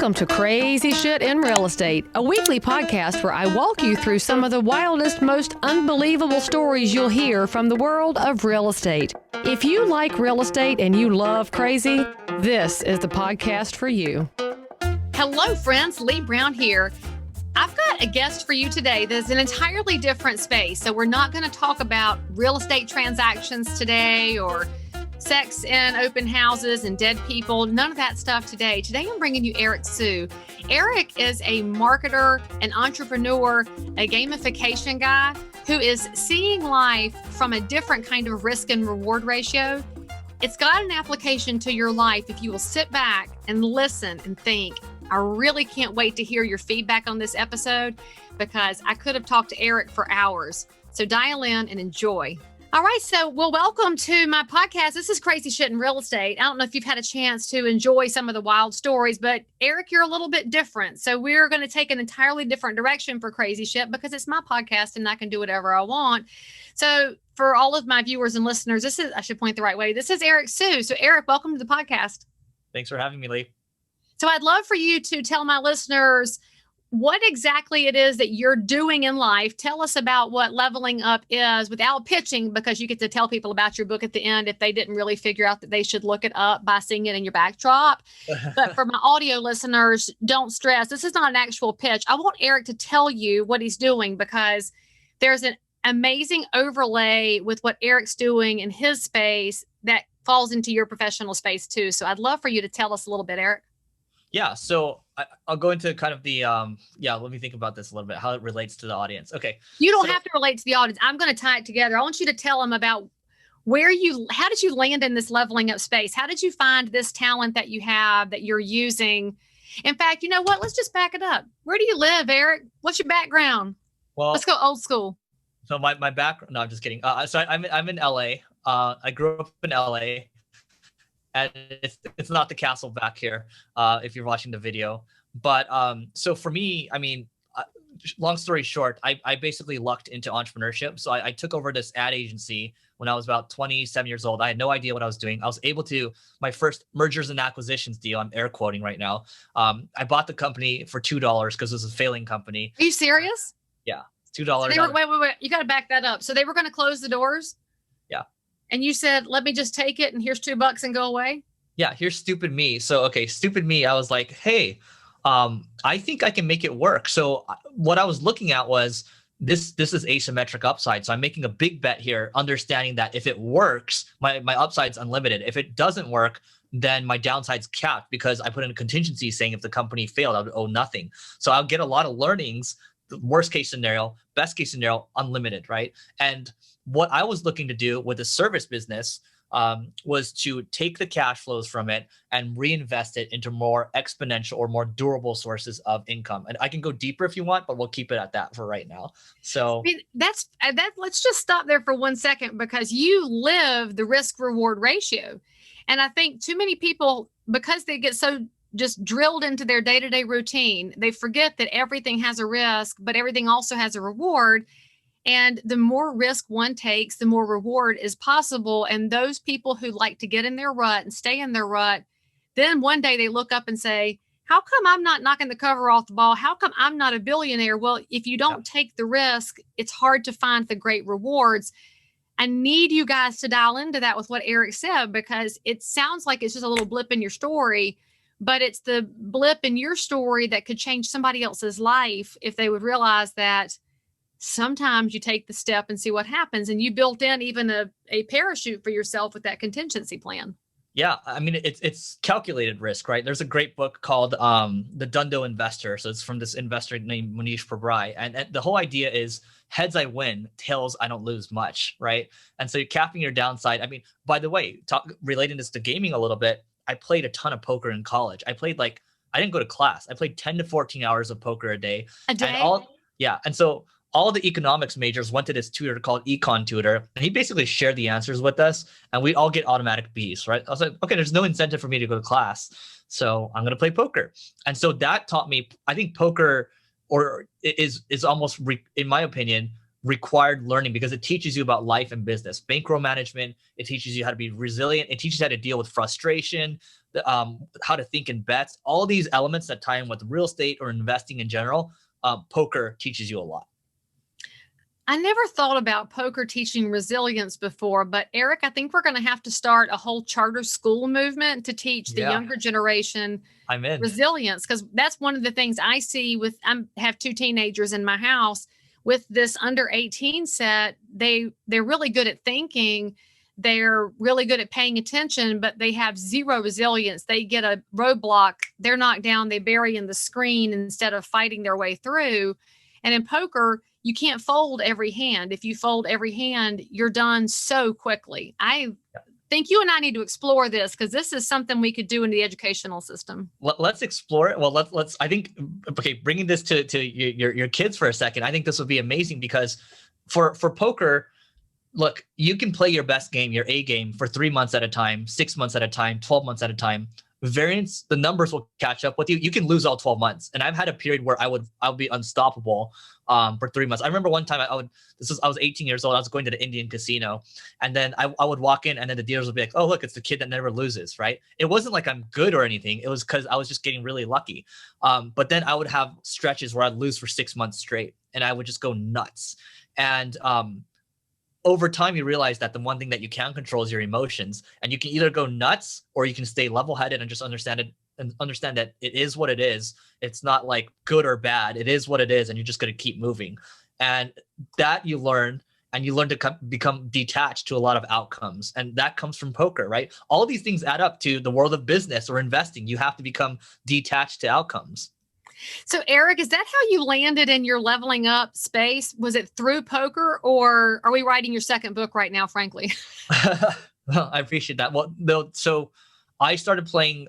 Welcome to Crazy Shit in Real Estate, a weekly podcast where I walk you through some of the wildest, most unbelievable stories you'll hear from the world of real estate. If you like real estate and you love crazy, this is the podcast for you. Hello, friends. Leigh Brown here. I've got a guest for you today that's an entirely different space. So we're not going to talk about real estate transactions today or sex in open houses and dead people, none of that stuff today. Today, I'm bringing you Eric Siu. Eric is a marketer, an entrepreneur, a gamification guy who is seeing life from a different kind of risk and reward ratio. It's got an application to your life if you will sit back and listen and think. I really can't wait to hear your feedback on this episode because I could have talked to Eric for hours. So dial in and enjoy. All right, so welcome to my podcast. This is Crazy Shit in Real Estate. I don't know if you've had a chance to enjoy some of the wild stories, but Eric, you're a little bit different. So we're going to take an entirely different direction for Crazy Shit because it's my podcast and I can do whatever I want. So for all of my viewers and listeners, I should point the right way. This is Eric Siu. So Eric, welcome to the podcast. Thanks for having me, Leigh. So I'd love for you to tell my listeners what exactly it is that you're doing in life. Tell us about what leveling up is without pitching, because you get to tell people about your book at the end if they didn't really figure out that they should look it up by seeing it in your backdrop. But for my audio listeners, don't stress. This is not an actual pitch. I want Eric to tell you what he's doing because there's an amazing overlay with what Eric's doing in his space that falls into your professional space too. So I'd love for you to tell us a little bit, Eric. Yeah, so I'll go into kind of the, let me think about this a little bit, how it relates to the audience. Okay. You don't have to relate to the audience. I'm going to tie it together. I want you to tell them about how did you land in this leveling up space? How did you find this talent that you have that you're using? In fact, you know what? Let's just back it up. Where do you live, Eric? What's your background? Well, let's go old school. So my background, no, I'm just kidding. So I'm in LA. I grew up in LA. And it's not the castle back here, if you're watching the video. But so for me, I mean, long story short, I basically lucked into entrepreneurship. So I took over this ad agency when I was about 27 years old. I had no idea what I was doing. I was able to, my first mergers and acquisitions deal, I'm air quoting right now. I bought the company for $2 because it was a failing company. Are you serious? Yeah, $2. So wait. You got to back that up. So they were going to close the doors? Yeah. And you said, let me just take it and here's $2 and go away? Yeah, here's stupid me. So, okay, stupid me. I was like, hey, I think I can make it work. So what I was looking at was this is asymmetric upside. So I'm making a big bet here, understanding that if it works, my upside's unlimited. If it doesn't work, then my downside's capped because I put in a contingency saying if the company failed, I would owe nothing. So I'll get a lot of learnings. The worst case scenario, best case scenario, unlimited, right? And what I was looking to do with the service business was to take the cash flows from it and reinvest it into more exponential or more durable sources of income. And I can go deeper if you want, but we'll keep it at that for right now. So I mean, let's just stop there for 1 second because you live the risk reward ratio. And I think too many people, because they get so just drilled into their day-to-day routine, they forget that everything has a risk, but everything also has a reward. And the more risk one takes, the more reward is possible. And those people who like to get in their rut and stay in their rut, then one day they look up and say, how come I'm not knocking the cover off the ball? How come I'm not a billionaire? Well, if you don't take the risk, it's hard to find the great rewards. I need you guys to dial into that with what Eric said, because it sounds like it's just a little blip in your story, but it's the blip in your story that could change somebody else's life if they would realize that sometimes you take the step and see what happens. And you built in even a parachute for yourself with that contingency plan. Yeah, I mean, it's calculated risk, right? There's a great book called The Dundo Investor. So it's from this investor named Manish Prabrai. And the whole idea is heads I win, tails I don't lose much, right? And so you're capping your downside. I mean, by the way, relating this to gaming a little bit, I played a ton of poker in college. I didn't go to class. I played 10 to 14 hours of poker a day. A day? And so all the economics majors went to this tutor called Econ Tutor, and he basically shared the answers with us, and we all get automatic Bs, right? I was like, okay, there's no incentive for me to go to class, so I'm going to play poker. And so that taught me, I think poker is almost, in my opinion, required learning because it teaches you about life and business. Bankroll management, it teaches you how to be resilient. It teaches you how to deal with frustration, how to think in bets. All these elements that tie in with real estate or investing in general, poker teaches you a lot. I never thought about poker teaching resilience before, but Eric, I think we're going to have to start a whole charter school movement to teach the younger generation I'm in. resilience, because that's one of the things I see with, I have 2 teenagers in my house with this under 18 set. They're really good at thinking. They're really good at paying attention, but they have zero resilience. They get a roadblock, they're knocked down, they bury in the screen instead of fighting their way through. And in poker, you can't fold every hand. If you fold every hand, you're done so quickly. I think you and I need to explore this, because this is something we could do in the educational system. Let's explore it. Well, let's. I think, okay, bringing this to your kids for a second, I think this would be amazing, because for poker, look, you can play your best game, your A game, for 3 months at a time, 6 months at a time, 12 months at a time. Variance, the numbers will catch up with you. You can lose all 12 months. And I've had a period where I'll be unstoppable for 3 months. I remember one time I was 18 years old. I was going to the Indian casino, and then I would walk in, and then the dealers would be like, "Oh, look, it's the kid that never loses," right? It wasn't like I'm good or anything. It was because I was just getting really lucky. But then I would have stretches where I'd lose for 6 months straight, and I would just go nuts. And over time, you realize that the one thing that you can control is your emotions, and you can either go nuts or you can stay level-headed and just understand it, and understand that it is what it is. It's not like good or bad. It is what it is, and you're just going to keep moving. And that you learn, and you learn to become detached to a lot of outcomes. And that comes from poker, right? All these things add up to the world of business or investing. You have to become detached to outcomes. So Eric, is that how you landed in your leveling up space? Was it through poker, or are we writing your second book right now, frankly? Well, I appreciate that. Well, so I started playing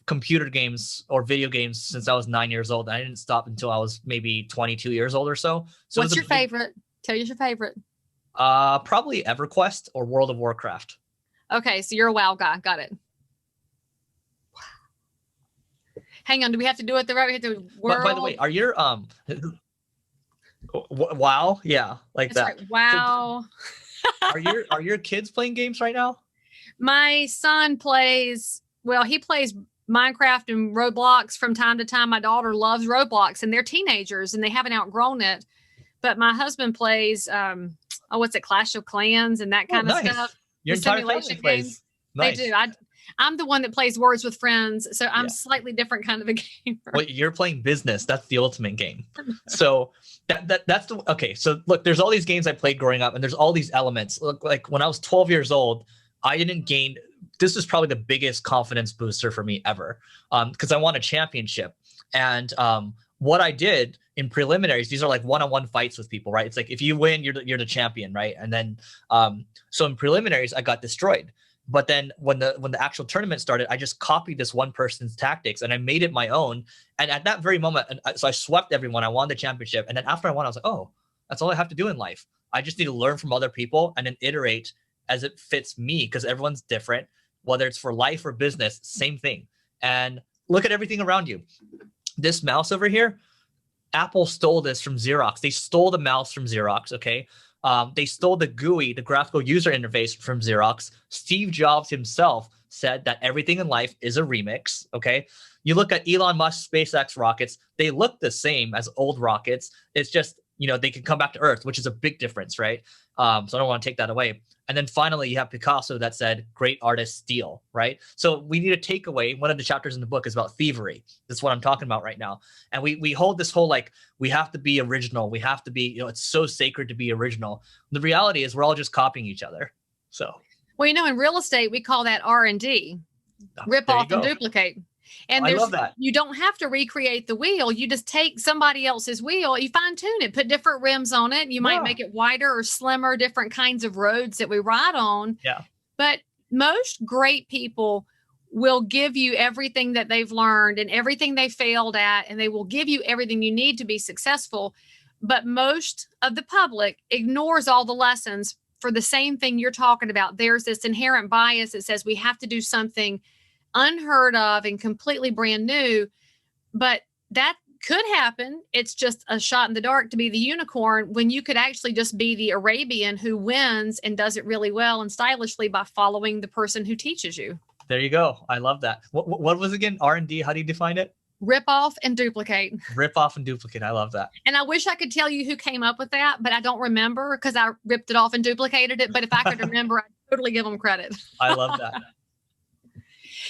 computer games or video games since I was 9 years old. I didn't stop until I was maybe 22 years old or so. So what's your favorite? Tell us your favorite. Probably EverQuest or World of Warcraft. Okay, so you're a WoW guy. Got it. Hang on, do we have to do it the right way? By the way, are your wow, yeah, like that's that. Right. Wow. So, are your kids playing games right now? My son plays, well, he plays Minecraft and Roblox from time to time. My daughter loves Roblox, and they're teenagers and they haven't outgrown it. But my husband plays what's it, Clash of Clans and that kind of stuff. Your entire family plays. Nice. They do. I'm the one that plays Words with Friends, so I'm slightly different kind of a gamer. Well, you're playing business. That's the ultimate game. So that's the okay. So look, there's all these games I played growing up, and there's all these elements. Look, like when I was 12 years old, I didn't gain. This was probably the biggest confidence booster for me ever, because I won a championship. And what I did in preliminaries, these are like one-on-one fights with people, right? It's like if you win, you're the champion, right? And then so in preliminaries, I got destroyed. But then when the actual tournament started, I just copied this one person's tactics and I made it my own. And at that very moment, so I swept everyone. I won the championship. And then after I won, I was like, oh, that's all I have to do in life. I just need to learn from other people and then iterate as it fits me, because everyone's different, whether it's for life or business, same thing. And look at everything around you. This mouse over here, Apple stole this from Xerox. They stole the mouse from Xerox, okay? They stole the GUI, the graphical user interface, from Xerox. Steve Jobs himself said that everything in life is a remix, okay? You look at Elon Musk's SpaceX rockets, they look the same as old rockets. It's just, they can come back to Earth, which is a big difference, right? So I don't want to take that away. And then finally, you have Picasso that said, great artists steal, right? So we need a takeaway. One of the chapters in the book is about thievery. That's what I'm talking about right now. And we hold this whole, like, we have to be original. We have to be, it's so sacred to be original. The reality is we're all just copying each other. So. Well, in real estate, we call that R&D, rip off and duplicate. And I love that. You don't have to recreate the wheel. You just take somebody else's wheel, you fine tune it, put different rims on it. You might make it wider or slimmer, different kinds of roads that we ride on. Yeah. But most great people will give you everything that they've learned and everything they failed at, and they will give you everything you need to be successful. But most of the public ignores all the lessons for the same thing you're talking about. There's this inherent bias that says we have to do something unheard of and completely brand new, but could happen. It's just a shot in the dark to be the unicorn when you could actually just be the Arabian who wins and does it really well and stylishly by following the person who teaches you. There you go. I love that. What was again? R&D, how do you define it? Rip off and duplicate. Rip off and duplicate. I love that. And I wish I could tell you who came up with that, but I don't remember because I ripped it off and duplicated it. But if I could remember, I'd totally give them credit. I love that.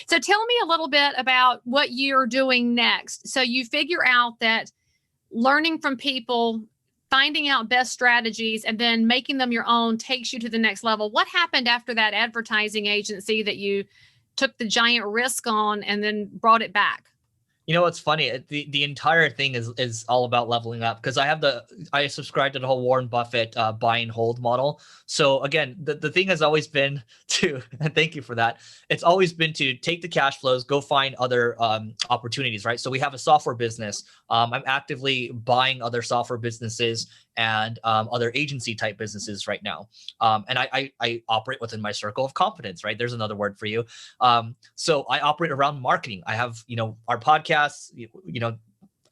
So tell me a little bit about what you're doing next. So you figure out that learning from people, finding out best strategies, and then making them your own takes you to the next level. What happened after that advertising agency that you took the giant risk on and then brought it back? You know, what's funny? The entire thing is all about leveling up because I subscribe to the whole Warren Buffett buy and hold model. So again, the thing has always been to, and thank you for that. It's always been to take the cash flows, go find other opportunities, right? So we have a software business. I'm actively buying other software businesses and other agency type businesses right now. And I operate within my circle of competence, right? There's another word for you. So I operate around marketing. I have, our podcasts,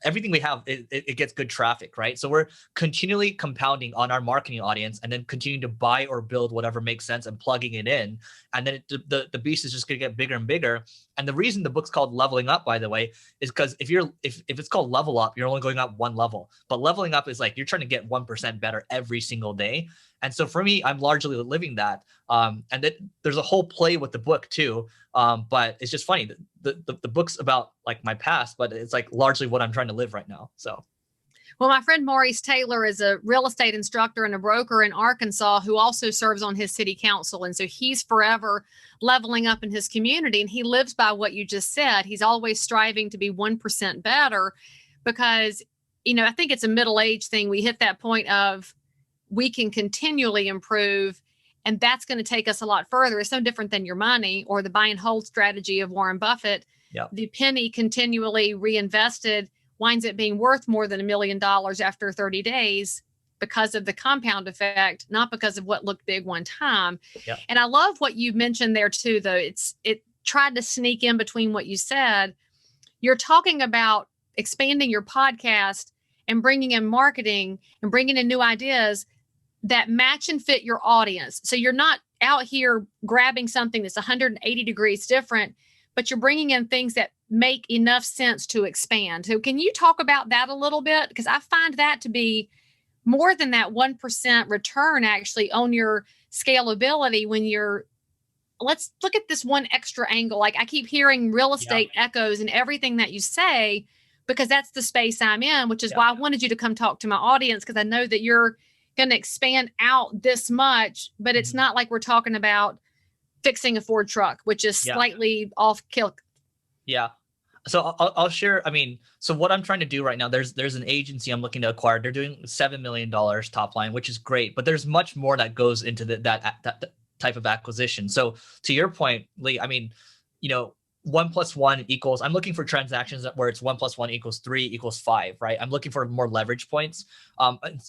everything we have, it gets good traffic, right? So we're continually compounding on our marketing audience and then continuing to buy or build whatever makes sense and plugging it in. And then the beast is just going to get bigger and bigger. And the reason the book's called Leveling Up, by the way, is because if it's called Level Up, you're only going up one level. But leveling up is like you're trying to get 1% better every single day. And so for me, I'm largely living that. And there's a whole play with the book too. But it's just funny. The book's about like my past, but it's like largely what I'm trying to live right now. So. Well, my friend Maurice Taylor is a real estate instructor and a broker in Arkansas who also serves on his city council. And so he's forever leveling up in his community. And he lives by what you just said. He's always striving to be 1% better because, I think it's a middle-age thing. We hit that point of we can continually improve. And that's going to take us a lot further. It's no different than your money or the buy and hold strategy of Warren Buffett. Yep. The penny continually reinvested winds up being worth more than $1 million after 30 days because of the compound effect, not because of what looked big one time. Yep. And I love what you mentioned there too, though. It tried to sneak in between what you said. You're talking about expanding your podcast and bringing in marketing and bringing in new ideas that match and fit your audience. So you're not out here grabbing something that's 180 degrees different, but you're bringing in things that make enough sense to expand. So can you talk about that a little bit? Because I find that to be more than that 1% return actually on your scalability when let's look at this one extra angle. Like I keep hearing real estate echoes in everything that you say, because that's the space I'm in, which is why I wanted you to come talk to my audience, because I know that you're going to expand out this much, but it's not like we're talking about fixing a Ford truck, which is slightly off kilter. Yeah. So I'll share. So what I'm trying to do right now, there's an agency I'm looking to acquire. They're doing $7 million top line, which is great, but there's much more that goes into that type of acquisition. So to your point, Leigh, 1 + 1 equals, I'm looking for transactions where it's 1 + 1 = 3 = 5, right? I'm looking for more leverage points.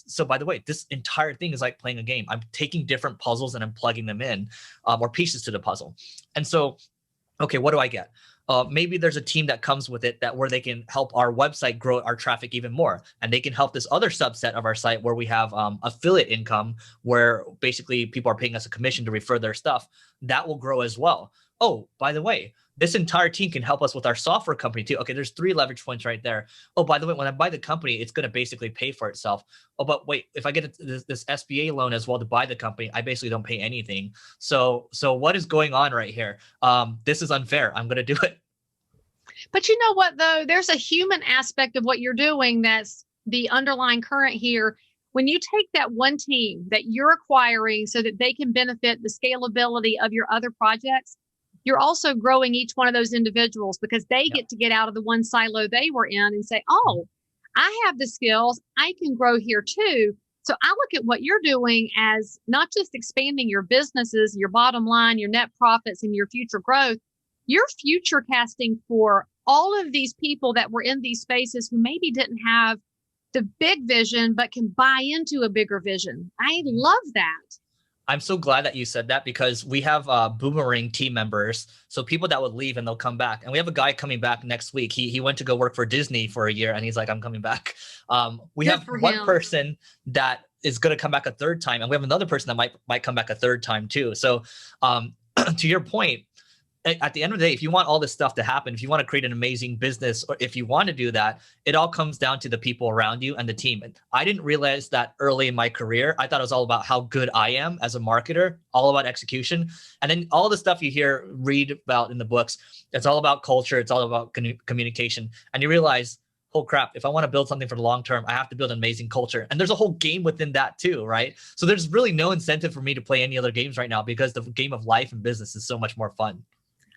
So by the way, this entire thing is like playing a game. I'm taking different puzzles and I'm plugging them in, or pieces to the puzzle. And so, okay, what do I get? Maybe there's a team that comes with it where they can help our website grow our traffic even more. And they can help this other subset of our site where we have affiliate income, where basically people are paying us a commission to refer their stuff. That will grow as well. Oh, by the way, this entire team can help us with our software company too. Okay, there's 3 leverage points right there. Oh, by the way, when I buy the company, it's going to basically pay for itself. Oh, but wait, if I get this SBA loan as well to buy the company, I basically don't pay anything. So what is going on right here? This is unfair. I'm going to do it. But you know what, though? There's a human aspect of what you're doing that's the underlying current here. When you take that one team that you're acquiring so that they can benefit the scalability of your other projects, you're also growing each one of those individuals because they get to get out of the one silo they were in and say, oh, I have the skills. I can grow here too. So I look at what you're doing as not just expanding your businesses, your bottom line, your net profits, and your future growth. You're future casting for all of these people that were in these spaces who maybe didn't have the big vision, but can buy into a bigger vision. I love that. I'm so glad that you said that because we have boomerang team members. So people that would leave and they'll come back. And we have a guy coming back next week. He went to go work for Disney for a year and he's like, I'm coming back. We Good have for one him. person that is going to come back a third time. And we have another person that might come back a third time too. So to your point, at the end of the day, if you want all this stuff to happen, if you want to create an amazing business, or if you want to do that, it all comes down to the people around you and the team. And I didn't realize that early in my career. I thought it was all about how good I am as a marketer, all about execution. And then all the stuff you read about in the books, it's all about culture. It's all about communication. And you realize, oh crap, if I want to build something for the long term, I have to build an amazing culture. And there's a whole game within that too, right? So there's really no incentive for me to play any other games right now because the game of life and business is so much more fun.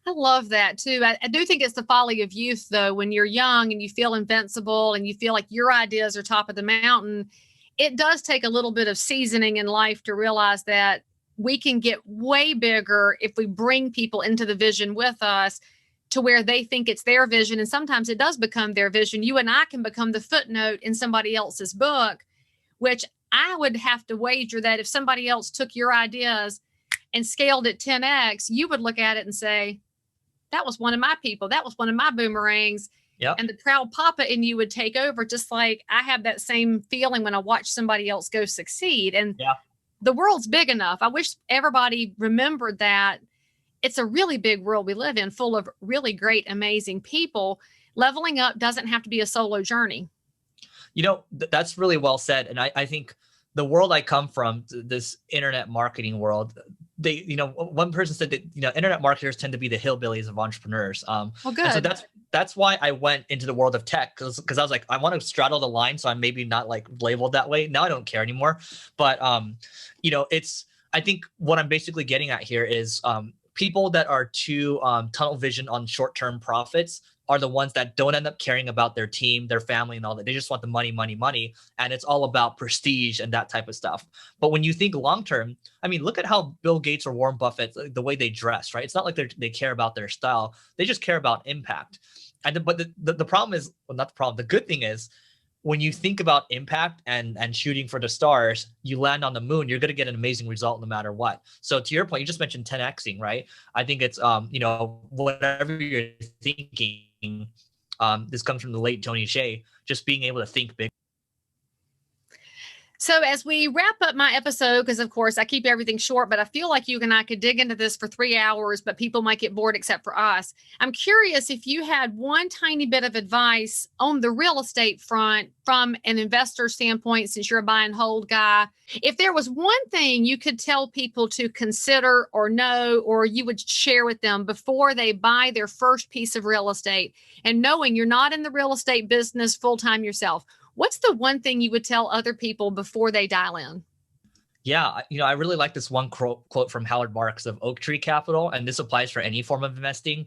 I love that too. I do think it's the folly of youth, though, when you're young and you feel invincible and you feel like your ideas are top of the mountain. It does take a little bit of seasoning in life to realize that we can get way bigger if we bring people into the vision with us to where they think it's their vision. And sometimes it does become their vision. You and I can become the footnote in somebody else's book, which I would have to wager that if somebody else took your ideas and scaled it 10x, you would look at it and say, that was one of my people. That was one of my boomerangs. Yep. And the proud papa in you would take over, just like I have that same feeling when I watch somebody else go succeed. And the world's big enough. I wish everybody remembered that it's a really big world we live in, full of really great, amazing people. Leveling up doesn't have to be a solo journey. You know, that's really well said. And I think the world I come from, this internet marketing world, one person said that, internet marketers tend to be the hillbillies of entrepreneurs. Well, good. And so that's why I went into the world of tech because I was like, I want to straddle the line. So I'm maybe not like labeled that way. Now I don't care anymore. But, I think what I'm basically getting at here is people that are too tunnel vision on short-term profits are the ones that don't end up caring about their team, their family, and all that. They just want the money, money, money. And it's all about prestige and that type of stuff. But when you think long-term, I mean, look at how Bill Gates or Warren Buffett, the way they dress, right? It's not like they care about their style. They just care about impact. But the problem is, well, not the problem. The good thing is, when you think about impact and shooting for the stars, you land on the moon, you're going to get an amazing result no matter what. So to your point, you just mentioned 10xing, right? I think it's, whatever you're thinking, this comes from the late Tony Hsieh, just being able to think big. So as we wrap up my episode, because of course I keep everything short, but I feel like you and I could dig into this for 3 hours, but people might get bored except for us. I'm curious if you had one tiny bit of advice on the real estate front from an investor standpoint, since you're a buy and hold guy. If there was one thing you could tell people to consider or know, or you would share with them before they buy their first piece of real estate, and knowing you're not in the real estate business full-time yourself, what's the one thing you would tell other people before they dial in? Yeah, I really like this one quote from Howard Marks of Oak Tree Capital, and this applies for any form of investing.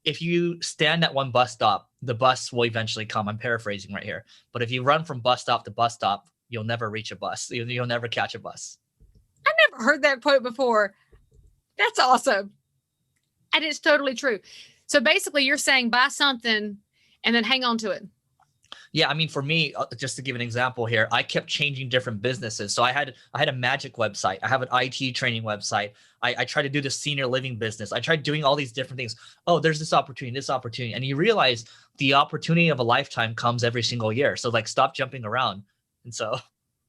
If you stand at one bus stop, the bus will eventually come. I'm paraphrasing right here. But if you run from bus stop to bus stop, you'll never reach a bus. You'll never catch a bus. I never heard that quote before. That's awesome. And it's totally true. So basically you're saying buy something and then hang on to it. Yeah, I mean, for me, just to give an example here, I kept changing different businesses. So I had a magic website. I have an IT training website. I tried to do the senior living business. I tried doing all these different things. Oh, there's this opportunity. And you realize the opportunity of a lifetime comes every single year. So like, stop jumping around. And so...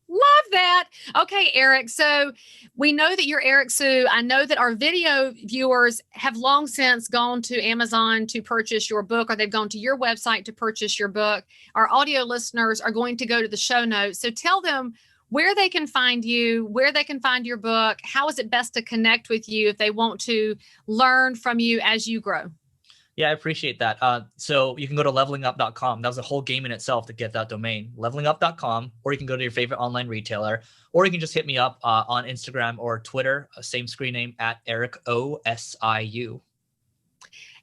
Love that. Okay, Eric. So we know that you're Eric Siu. I know that our video viewers have long since gone to Amazon to purchase your book, or they've gone to your website to purchase your book. Our audio listeners are going to go to the show notes. So tell them where they can find you, where they can find your book. How is it best to connect with you if they want to learn from you as you grow? Yeah, I appreciate that. So you can go to levelingup.com. That was a whole game in itself to get that domain, levelingup.com, or you can go to your favorite online retailer, or you can just hit me up on Instagram or Twitter, same screen name at Eric OSIU.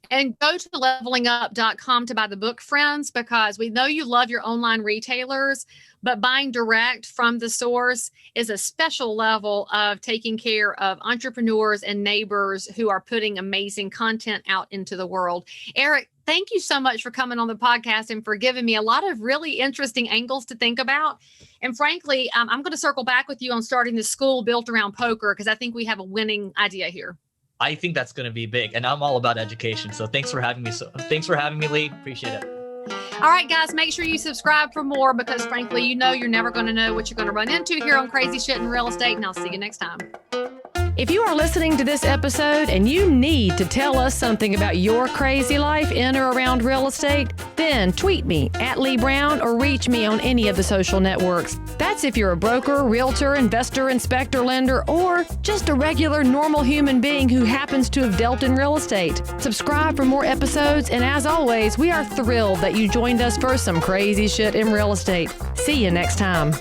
And go to levelingup.com to buy the book, friends, because we know you love your online retailers, but buying direct from the source is a special level of taking care of entrepreneurs and neighbors who are putting amazing content out into the world. Eric, Thank you so much for coming on the podcast and for giving me a lot of really interesting angles to think about. And frankly, I'm going to circle back with you on starting the school built around poker because I think we have a winning idea here. I think that's going to be big, and I'm all about education. So thanks for having me. Thanks for having me, Leigh. Appreciate it. All right, guys, make sure you subscribe for more because frankly, you're never going to know what you're going to run into here on Crazy Shit in Real Estate. And I'll see you next time. If you are listening to this episode and you need to tell us something about your crazy life in or around real estate, then tweet me at Leigh Brown or reach me on any of the social networks. That's if you're a broker, realtor, investor, inspector, lender, or just a regular, normal human being who happens to have dealt in real estate. Subscribe for more episodes, and as always, we are thrilled that you joined us for some crazy shit in real estate. See you next time.